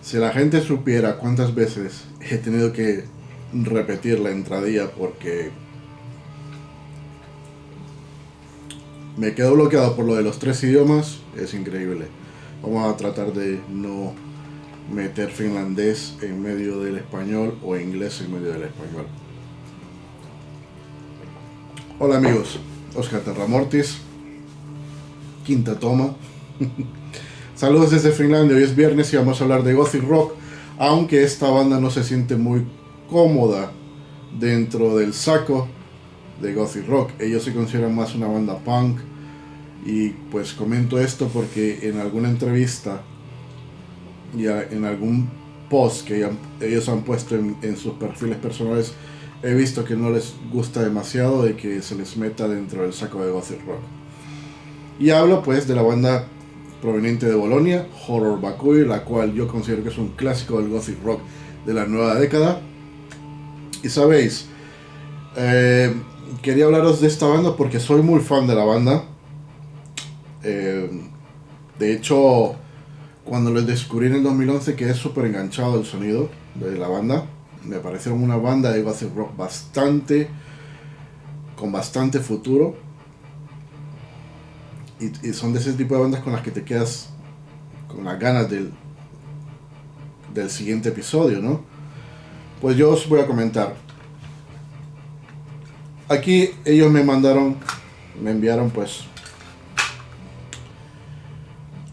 Si la gente supiera cuántas veces he tenido que repetir la entradilla porque me quedo bloqueado por lo de los tres idiomas, es increíble. Vamos a tratar de no meter finlandés en medio del español o inglés en medio del español. Hola amigos, Oscar Terramortis, quinta toma. Saludos desde Finlandia, hoy es viernes y vamos a hablar de Gothic Rock, aunque esta banda no se siente muy cómoda dentro del saco de Gothic Rock. Ellos se consideran más una banda punk y pues comento esto porque en alguna entrevista y en algún post que ellos han puesto en sus perfiles personales he visto que no les gusta demasiado de que se les meta dentro del saco de Gothic Rock. Y hablo pues de la banda proveniente de Bolonia, Horror Bakui, la cual yo considero que es un clásico del Gothic Rock de la nueva década. Y sabéis, quería hablaros de esta banda porque soy muy fan de la banda. De hecho, cuando los descubrí en el 2011 quedé súper enganchado al sonido de la banda. Me parecieron una banda de Gothic Rock con bastante futuro. Y son de ese tipo de bandas con las que te quedas con las ganas del siguiente episodio, ¿no? Pues yo os voy a comentar. Aquí ellos me enviaron pues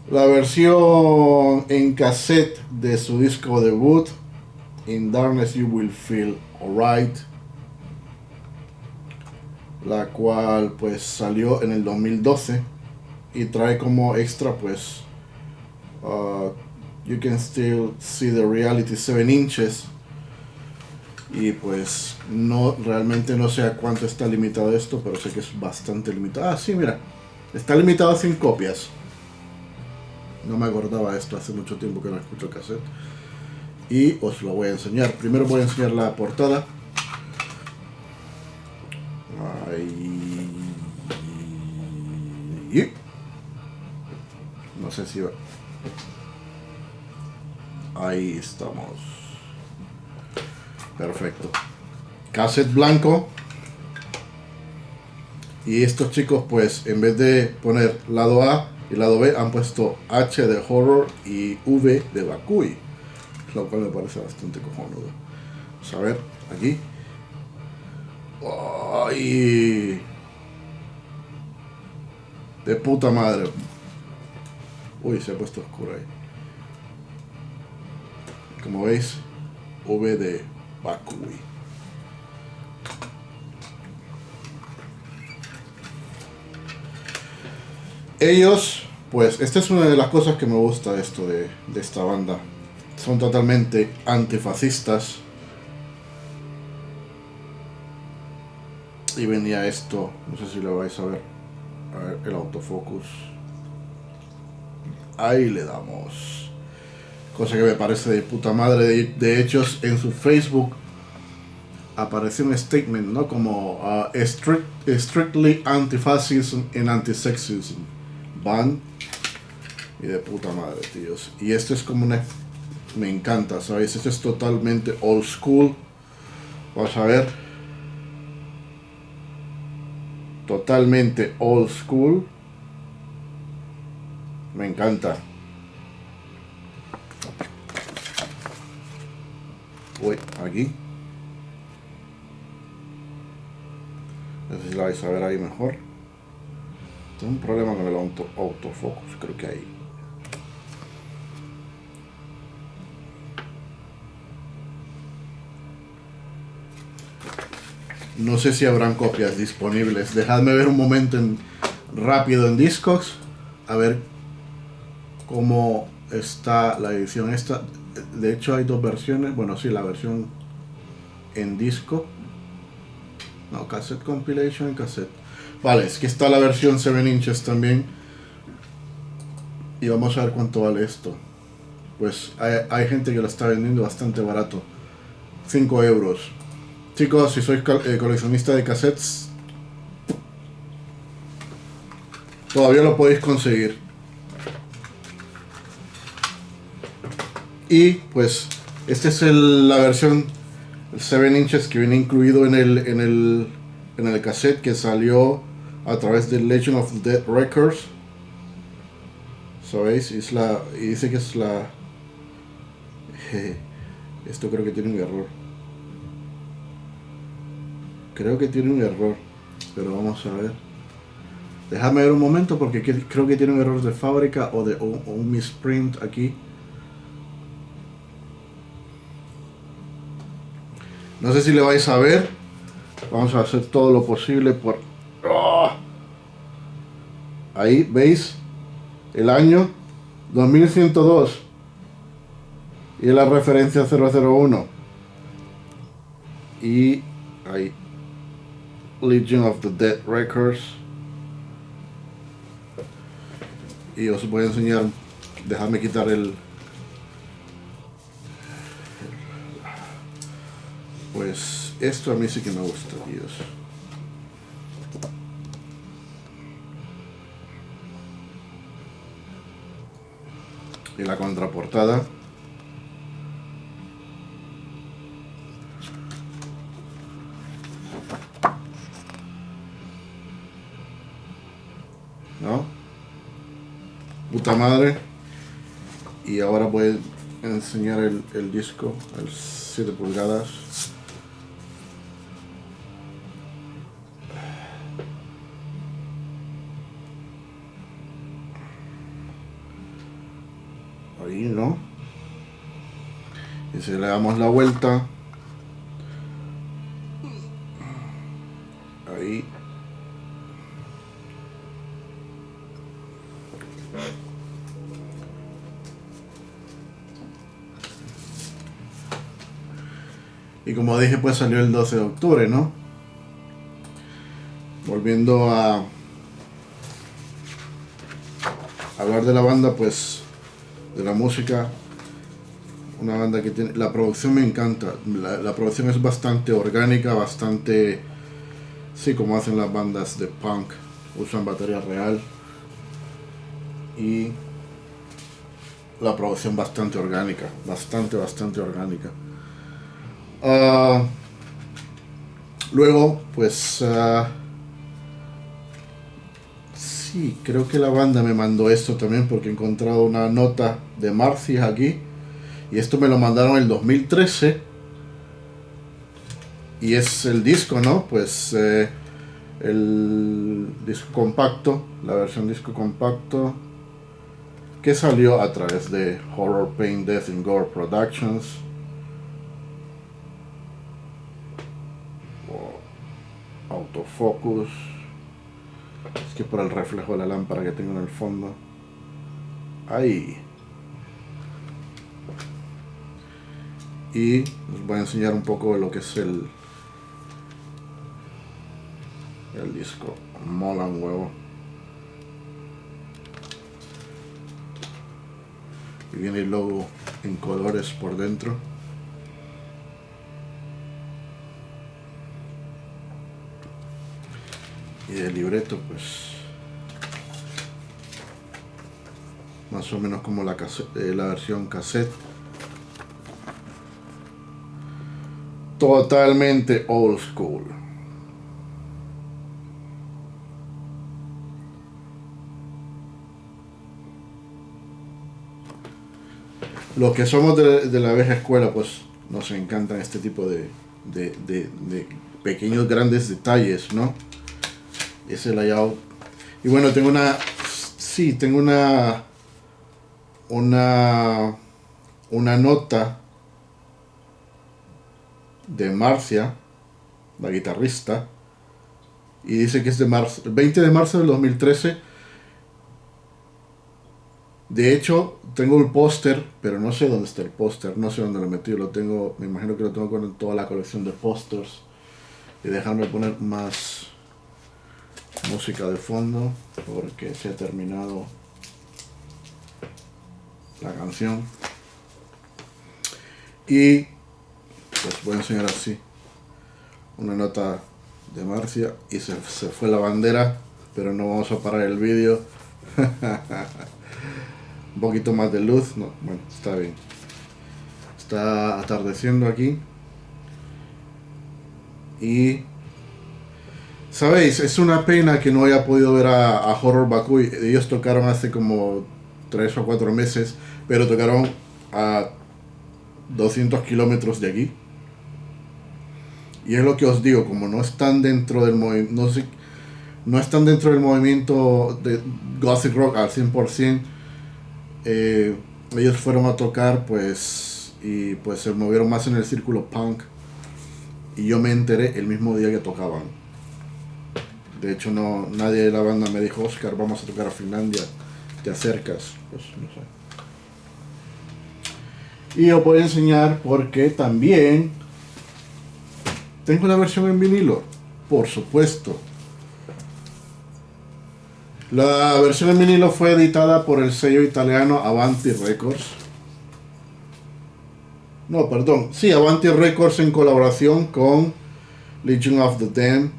la versión en cassette de su disco debut, In Darkness You Will Feel Alright, la cual pues salió en el 2012 y trae como extra pues You Can Still See the Reality 7 inches. Y pues realmente no sé a cuánto está limitado esto, pero sé que es bastante limitado. Ah, sí, mira, está limitado a 100 copias. No me acordaba esto, hace mucho tiempo que no escucho cassette. Y os lo voy a enseñar. Primero voy a enseñar la portada. Ahí. No sé si va. Ahí estamos. Perfecto. Cassette blanco. Y estos chicos pues en vez de poner lado A y lado B han puesto H de Horror y V de Bakui, lo cual me parece bastante cojonudo. Vamos a ver, aquí. ¡Ay! De puta madre. Uy, se ha puesto oscuro ahí. Como veis, V de Bakui. Ellos, pues, esta es una de las cosas que me gusta de esto de esta banda. Son totalmente antifascistas. Y venía esto, no sé si lo vais a ver. A ver, el autofocus. Ahí le damos. Cosa que me parece de puta madre. De hecho, en su Facebook apareció un statement, ¿no? Como strictly anti-fascism and anti-sexism. Van. Y de puta madre, tíos. Y esto es como una... Me encanta, ¿sabéis? Esto es totalmente old school. Vamos a ver. Totalmente old school. Me encanta. Uy, aquí. No sé si la vais a ver ahí mejor. Tengo un problema con el autofocus, creo que ahí. No sé si habrán copias disponibles. Dejadme ver un momento rápido en Discogs. A ver cómo está la edición esta. De hecho hay dos versiones. Bueno, sí, la versión en disco. No, cassette compilation en cassette. Vale, es que está la versión 7 inches también. Y vamos a ver cuánto vale esto. Pues hay gente que lo está vendiendo bastante barato. 5 euros. Chicos, si sois coleccionista de cassettes, todavía lo podéis conseguir. Y pues esta es la versión 7 inches que viene incluido en el cassette que salió a través de Legend of the Dead Records. ¿Sabéis? Y dice que es la... Esto creo que tiene un error. Creo que tiene un error. Pero vamos a ver. Déjame ver un momento porque creo que tiene un error de fábrica o un misprint aquí. No sé si le vais a ver. Vamos a hacer todo lo posible por... ¡Oh! Ahí, ¿veis? El año 2102. Y la referencia 001. Y ahí. Legion of the Dead Records. Y os voy a enseñar. Dejadme quitar pues esto a mí sí que me gusta, Dios. Y la contraportada. ¿No? Puta madre. Y ahora voy a enseñar el disco, el 7 pulgadas. Ahí, ¿no? Y si le damos la vuelta, ahí. Y como dije, pues salió el 12 de octubre, ¿no? Volviendo a hablar de la banda, pues de la música. Una banda que tiene... La producción me encanta. La producción es bastante orgánica, bastante... Sí, como hacen las bandas de punk. Usan batería real. Y la producción bastante orgánica. Bastante orgánica. Luego, pues... sí, creo que la banda me mandó esto también porque he encontrado una nota de Marcia aquí. Y esto me lo mandaron en el 2013. Y es el disco, ¿no? Pues el disco compacto, la versión disco compacto que salió a través de Horror, Pain, Death and Gore Productions. Autofocus. Es que por el reflejo de la lámpara que tengo en el fondo. Ahí. Y os voy a enseñar un poco de lo que es el disco. Mola un huevo. Y viene el logo en colores por dentro. Y el libreto, pues más o menos como la versión cassette. Totalmente old school. Los que somos de la vieja escuela, pues nos encantan este tipo de pequeños grandes detalles, ¿no? Ese layout. Y bueno, tengo una nota de Marcia, la guitarrista, y dice que es de marzo, el 20 de marzo del 2013. De hecho, tengo el póster, pero no sé dónde está el póster, no sé dónde lo metí, lo tengo, me imagino que lo tengo con toda la colección de pósters. Y déjame poner más música de fondo, porque se ha terminado la canción. Y pues voy a enseñar así una nota de Marcia. Y se fue la bandera, pero no vamos a parar el vídeo. Un poquito más de luz, no, bueno, está bien. Está atardeciendo aquí. Y sabéis, es una pena que no haya podido ver a Horror Bakui. Ellos tocaron hace como 3 o 4 meses, pero tocaron a 200 kilómetros de aquí. Y es lo que os digo, como no están dentro del movimiento, no están dentro del movimiento de Gothic Rock al 100%, ellos fueron a tocar pues y pues se movieron más en el círculo punk, y yo me enteré el mismo día que tocaban. De hecho no, nadie de la banda me dijo: Oscar, vamos a tocar a Finlandia, ¿te acercas? Pues no sé. Y os voy a enseñar porque también tengo la versión en vinilo, por supuesto. La versión en vinilo fue editada por el sello italiano Avanti Records. No, perdón. Sí, Avanti Records en colaboración con Legion of the Damned.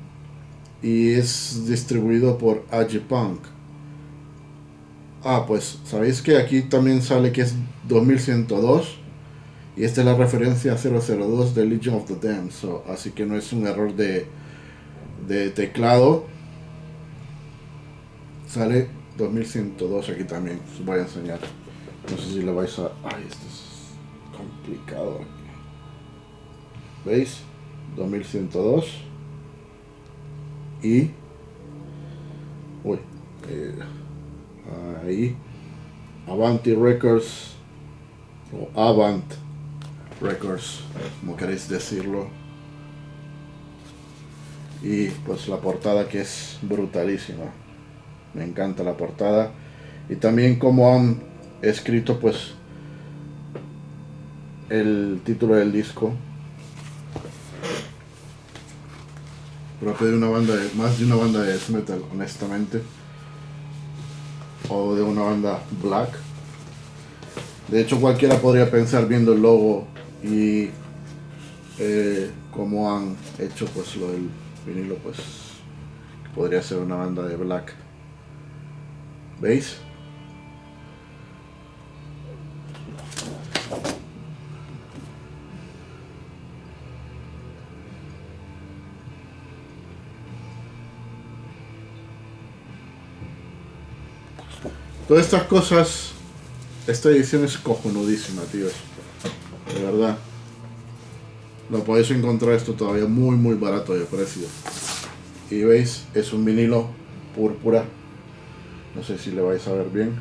Y es distribuido por Agipunk. Ah, pues, ¿sabéis que aquí también sale que es 2102? Y esta es la referencia 002 de Legion of the Damned. Así que no es un error de teclado. Sale 2102 aquí también. Os voy a enseñar. No sé si le vais a... Ay, esto es complicado. ¿Veis? 2102. Y... Uy. Ahí. Avanti Records. O Avant Records, como queréis decirlo. Y pues la portada, que es brutalísima. Me encanta la portada. Y también como han escrito pues el título del disco, propio de una banda de, más de una banda de death metal, honestamente, o de una banda black. De hecho cualquiera podría pensar, viendo el logo y cómo han hecho pues lo del vinilo, pues podría ser una banda de black. ¿Veis? Todas estas cosas, esta edición es cojonudísima, tíos. De verdad. Lo podéis encontrar esto todavía muy barato de precio. Y veis, es un vinilo púrpura. No sé si le vais a ver bien.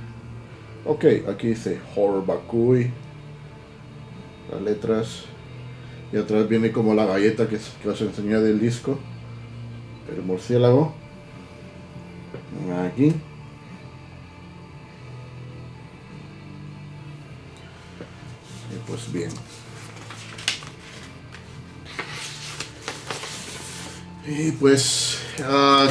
Ok, aquí dice Horror Bakui. Las letras. Y atrás viene como la galleta que os enseñé del disco. El murciélago. Aquí. Y pues bien. Y pues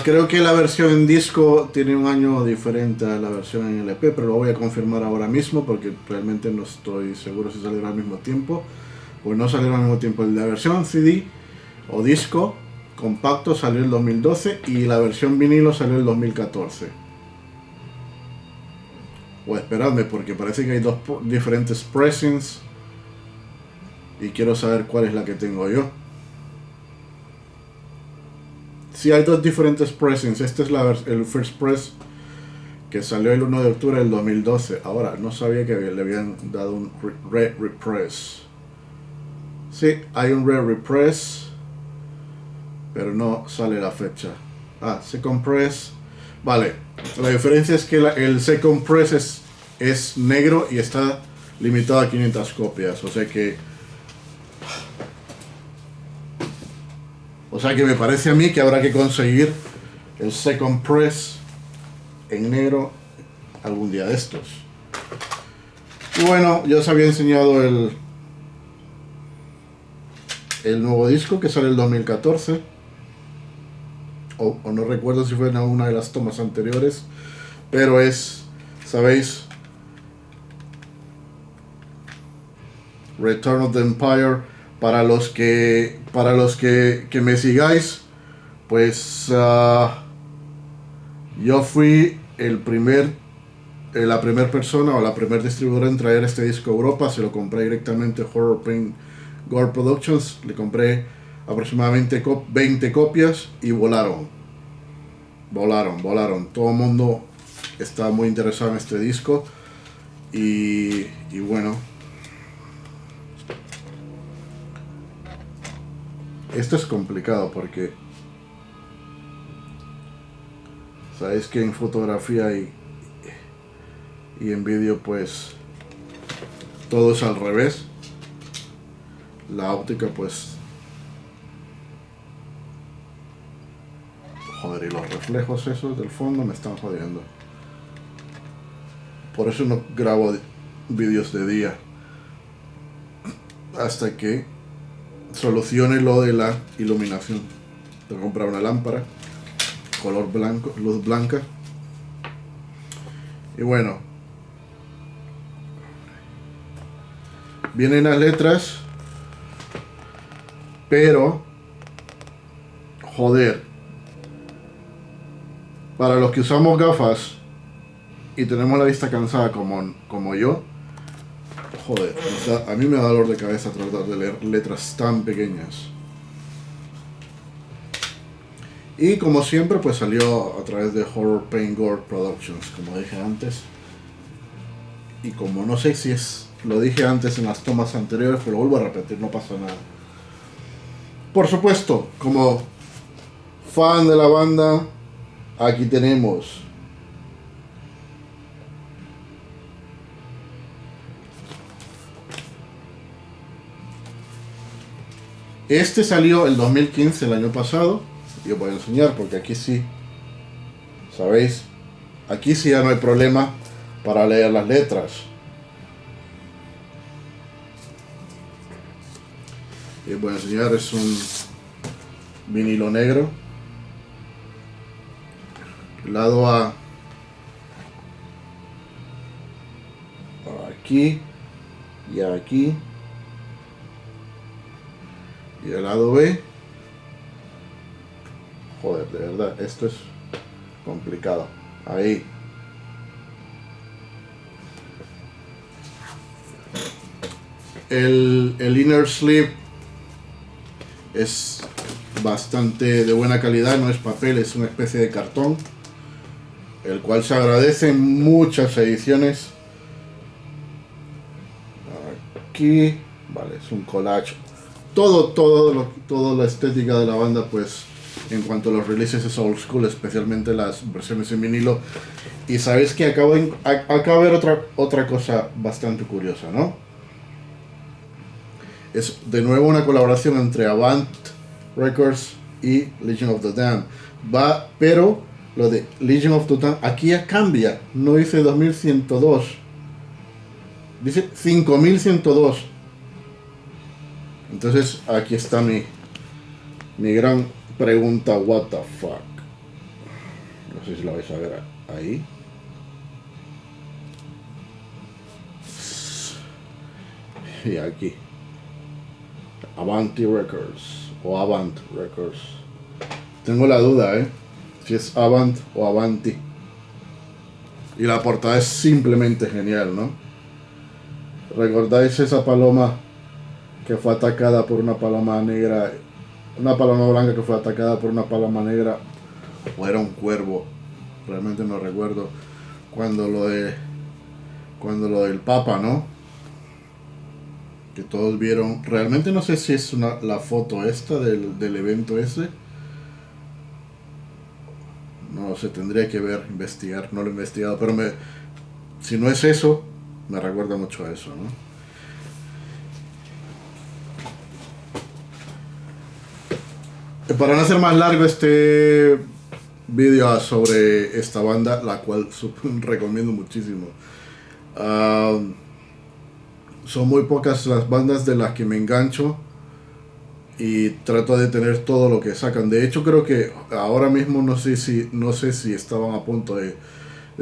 creo que la versión en disco tiene un año diferente a la versión en LP, pero lo voy a confirmar ahora mismo porque realmente no estoy seguro si saldrá al mismo tiempo. Pues no salió al mismo tiempo. La versión CD o disco compacto salió en el 2012 y la versión vinilo salió en el 2014. O esperadme, porque parece que hay dos diferentes pressings y quiero saber cuál es la que tengo yo. Sí, hay dos diferentes pressings. Este es el first press que salió el 1 de octubre del 2012. Ahora, no sabía que le habían dado un Red Repress. Sí, hay un Red Repress, pero no sale la fecha. Second Press. Vale, la diferencia es que el Second Press es negro y está limitado a 500 copias. O sea que me parece a mí que habrá que conseguir el Second Press en negro algún día de estos. Y bueno, ya os había enseñado el nuevo disco que sale el 2014. O no recuerdo si fue en alguna de las tomas anteriores. Pero es, ¿sabéis? Return of the Empire. Para los que me sigáis, pues yo fui el primer la primera persona o la primera distribuidora en traer este disco a Europa. Se lo compré directamente a Horror Pain Gore Productions. Le compré aproximadamente 20 copias y volaron. Todo el mundo está muy interesado en este disco. Y bueno, esto es complicado porque sabéis que en fotografía y en vídeo pues todo es al revés. La óptica pues, joder, y los reflejos esos del fondo me están jodiendo. Por eso no grabo vídeos de día hasta que solucione lo de la iluminación. Tengo que comprar una lámpara color blanco, luz blanca. Y bueno, vienen las letras, pero joder, para los que usamos gafas y tenemos la vista cansada como yo, joder, a mí me da dolor de cabeza tratar de leer letras tan pequeñas. Y como siempre pues salió a través de Horror Pain Gore Productions, como dije antes. Y como no sé si lo dije antes en las tomas anteriores, pero vuelvo a repetir, no pasa nada. Por supuesto, como fan de la banda, aquí tenemos este. Salió el 2015, el año pasado. Y os voy a enseñar porque aquí sí, ¿sabéis? Aquí sí ya no hay problema para leer las letras. Y os voy a enseñar, es un vinilo negro. Lado A, aquí y aquí. Y el lado B, joder, de verdad, esto es complicado. Ahí. El Inner Sleeve es bastante de buena calidad, no es papel, es una especie de cartón, el cual se agradece en muchas ediciones. Aquí, vale, es un collage. Todo la estética de la banda, pues, en cuanto a los releases es old school, especialmente las versiones en vinilo. Y sabéis que acabo de ver otra cosa bastante curiosa, ¿no? Es de nuevo una colaboración entre Avant Records y Legion of the Damned. Pero lo de Legion of the Damned aquí ya cambia. No dice 2102. Dice 5102. Entonces aquí está mi gran pregunta, what the fuck. No sé si la vais a ver ahí. Y aquí Avanti Records o Avant Records. Tengo la duda, si es Avant o Avanti. Y la portada es simplemente genial, ¿no? ¿Recordáis esa paloma que fue atacada por una paloma negra? Una paloma blanca que fue atacada por una paloma negra. O era un cuervo. Realmente no recuerdo. Cuando lo del Papa, ¿no? Que todos vieron. Realmente no sé si es la foto esta del evento ese. No sé, tendría que investigar. No lo he investigado. Pero si no es eso, me recuerda mucho a eso, ¿no? Para no hacer más largo este vídeo sobre esta banda, la cual recomiendo muchísimo. Son muy pocas las bandas de las que me engancho y trato de tener todo lo que sacan. De hecho, creo que ahora mismo no sé si estaban a punto de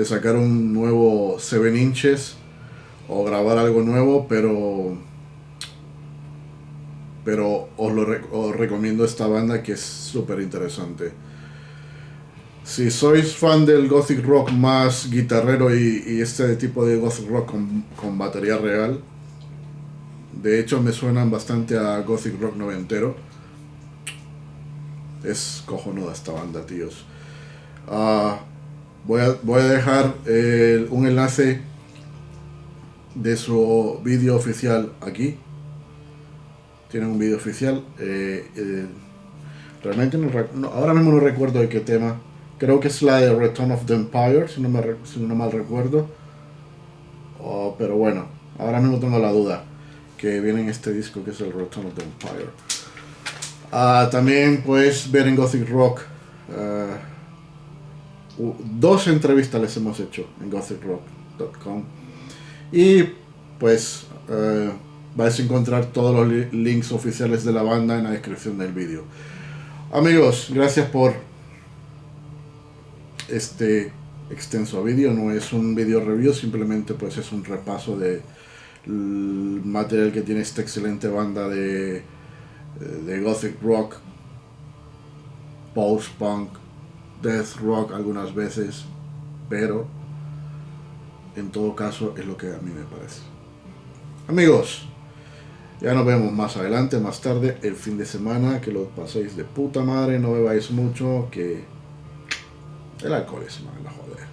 sacar un nuevo 7 inches o grabar algo nuevo, pero os recomiendo esta banda, que es súper interesante. Si sois fan del gothic rock más guitarrero y este tipo de gothic rock con batería real, de hecho me suenan bastante a gothic rock noventero. Es cojonuda esta banda, tíos. Ah, voy a dejar un enlace de su vídeo oficial aquí. Tienen un vídeo oficial. Realmente ahora mismo no recuerdo de qué tema. Creo que es la de Return of the Empire, si no mal recuerdo. Oh, pero bueno, ahora mismo tengo la duda que viene en este disco, que es el Return of the Empire. También puedes ver en Gothic Rock. Dos entrevistas les hemos hecho en gothicrock.com. Y pues vais a encontrar todos los links oficiales de la banda en la descripción del vídeo. Amigos, gracias por este extenso vídeo. No es un vídeo review, simplemente pues es un repaso de material que tiene esta excelente banda de gothic rock, post-punk, death rock algunas veces, pero en todo caso es lo que a mí me parece. Amigos, ya nos vemos más adelante, más tarde, el fin de semana, que lo paséis de puta madre, no bebáis mucho, que el alcohol es mala, joder.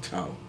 Chao.